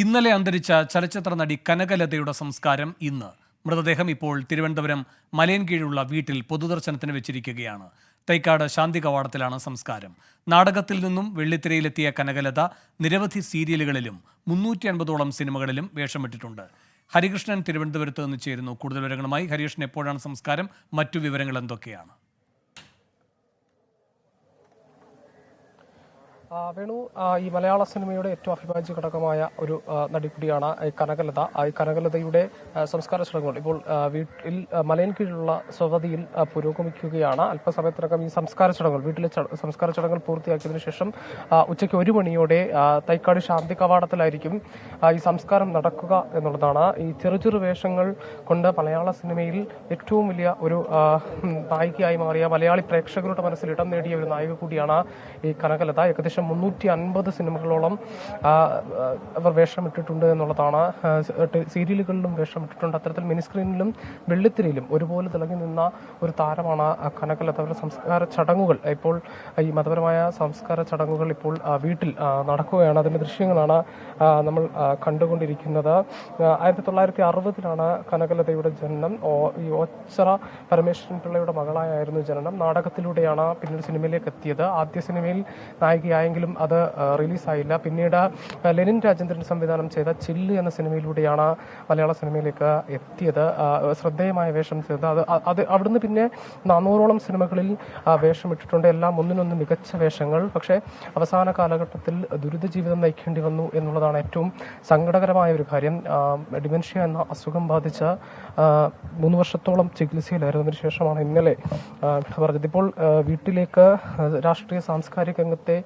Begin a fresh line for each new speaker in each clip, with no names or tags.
ഇന്നലെ അന്തരിച്ച ചലച്ചിത്ര നടി കനകലതയുടെ സംസ്കാരം ഇന്ന്. മൃതദേഹം ഇപ്പോൾ തിരുവനന്തപുരം മലയൻകീഴുള്ള വീട്ടിൽ പൊതുദർശനത്തിന് വെച്ചിരിക്കുകയാണ്. തൈക്കാട് ശാന്തി കവാടത്തിലാണ് സംസ്കാരം. നാടകത്തിൽ നിന്നും വെള്ളിത്തിരയിലെത്തിയ കനകലത നിരവധി സീരിയലുകളിലും 350ഓളം സിനിമകളിലും വേഷമിട്ടിട്ടുണ്ട്. ഹരികൃഷ്ണൻ തിരുവനന്തപുരത്ത് നിന്ന് ചേരുന്നു. കൂടുതൽ വിവരങ്ങളുമായി. ഹരികൃഷ്ണൻ, എപ്പോഴാണ് സംസ്കാരം? മറ്റു വിവരങ്ങൾ എന്തൊക്കെയാണ്?
വേണു, ഈ മലയാള സിനിമയുടെ ഏറ്റവും അഭിവാജ്യ ഘടകമായ ഒരു നടി കൂടിയാണ് കനകലത. ഈ കനകലതയുടെ സംസ്കാര ചടങ്ങുകൾ ഇപ്പോൾ വീട്ടിൽ മലയൻകീഴിലുള്ള സ്വവതിയിൽ പുരോഗമിക്കുകയാണ്. അല്പസമയത്തിനകം ഈ സംസ്കാര ചടങ്ങുകൾ, വീട്ടിലെ സംസ്കാര ചടങ്ങുകൾ പൂർത്തിയാക്കിയതിനു ശേഷം ഉച്ചയ്ക്ക് 1 മണിയോടെ തൈക്കാട് ശാന്തി കവാടത്തിലായിരിക്കും ഈ സംസ്കാരം നടക്കുക എന്നുള്ളതാണ്. ഈ ചെറു വേഷങ്ങൾ കൊണ്ട് മലയാള സിനിമയിൽ ഏറ്റവും വലിയ ഒരു നായികയായി മാറിയ, മലയാളി പ്രേക്ഷകരുടെ മനസ്സിൽ ഇടം നേടിയ ഒരു നായിക കൂടിയാണ് ഈ കനകലത. ഏകദേശം 350 സിനിമകളോളം അവർ വേഷമിട്ടിട്ടുണ്ട് എന്നുള്ളതാണ്. സീരിയലുകളിലും വേഷമിട്ടിട്ടുണ്ട്. അത്തരത്തിൽ മിനി സ്ക്രീനിലും വെള്ളിത്തിരയിലും ഒരുപോലെ തിളങ്ങി നിന്ന ഒരു താരമാണ് കനകലത. അവരുടെ സംസ്കാര ചടങ്ങുകൾ ഇപ്പോൾ, ഈ മതപരമായ സംസ്കാര ചടങ്ങുകൾ ഇപ്പോൾ വീട്ടിൽ നടക്കുകയാണ്. അതിന്റെ ദൃശ്യങ്ങളാണ് നമ്മൾ കണ്ടുകൊണ്ടിരിക്കുന്നത്. 1960-ലാണ് കനകലതയുടെ ജനനം. ഈ ഓച്ചിറ പരമേശ്വരൻ പിള്ളയുടെ മകളായിരുന്നു ജനനം. നാടകത്തിലൂടെയാണ് പിന്നീട് സിനിമയിലേക്ക് എത്തിയത്. ആദ്യ സിനിമയിൽ നായികയായെങ്കിലും അത് റിലീസായില്ല. പിന്നീട് ലെനിൻ രാജേന്ദ്രൻ സംവിധാനം ചെയ്ത ചില്ല് എന്ന സിനിമയിലൂടെയാണ് മലയാള സിനിമയിലേക്ക് എത്തിയത്. ശ്രദ്ധേയമായ വേഷം ചെയ്തത്. അത് അവിടുന്ന് പിന്നെ 400ഓളം സിനിമകളിൽ വേഷമിട്ടിട്ടുണ്ട്. എല്ലാം ഒന്നിനൊന്ന് മികച്ച വേഷങ്ങൾ. പക്ഷേ അവസാന കാലഘട്ടത്തിൽ ദുരിത ജീവിതം നയിക്കേണ്ടി വന്നു എന്നുള്ളതാണ് ഏറ്റവും സങ്കടകരമായ ഒരു കാര്യം. ഡിമെൻഷ്യ എന്ന അസുഖം ബാധിച്ച 3 വർഷത്തോളം ചികിത്സയിലായിരുന്നു. അതിനുശേഷമാണ് ഇന്നലെ പറഞ്ഞത്. ഇപ്പോൾ വീട്ടിലേക്ക് രാഷ്ട്രീയ സാംസ്കാരിക രംഗത്തെ,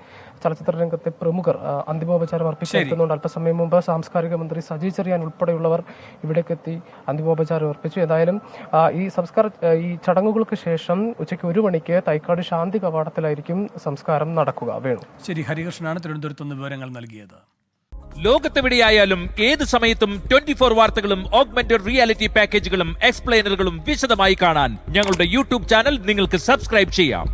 ചലച്ചിത്ര രംഗത്തെ പ്രമുഖർ അന്തിമോപചാരം അർപ്പിച്ചെത്തുന്നുണ്ട്. അല്പസമയം മുമ്പ് സാംസ്കാരിക മന്ത്രി സജി ചെറിയാൻ ഉൾപ്പെടെയുള്ളവർ ഇവിടേക്ക് എത്തി അന്തിമോപചാരം അർപ്പിച്ചു. ഏതായാലും ഈ ചടങ്ങുകൾക്ക് ശേഷം ഉച്ചയ്ക്ക് 1 മണിക്ക് തൈക്കാട് ശാന്തി കവാടത്തിലായിരിക്കും സംസ്കാരം നടക്കുക. വേണു.
ശരി, ഹരികൃഷ്ണനാണ് തിരുവനന്തപുരത്ത് നിന്ന് വിവരങ്ങൾ നൽകിയത്.
ലോകത്തെവിടെയായാലും ഏത് സമയത്തും 24 വാർത്തകളും ഓഗ്മെന്റഡ് റിയാലിറ്റി പാക്കേജുകളും എക്സ്പ്ലെയിനറുകളും വിശദമായി കാണാൻ ഞങ്ങളുടെ യൂട്യൂബ് ചാനൽ നിങ്ങൾക്ക് സബ്സ്ക്രൈബ് ചെയ്യാം.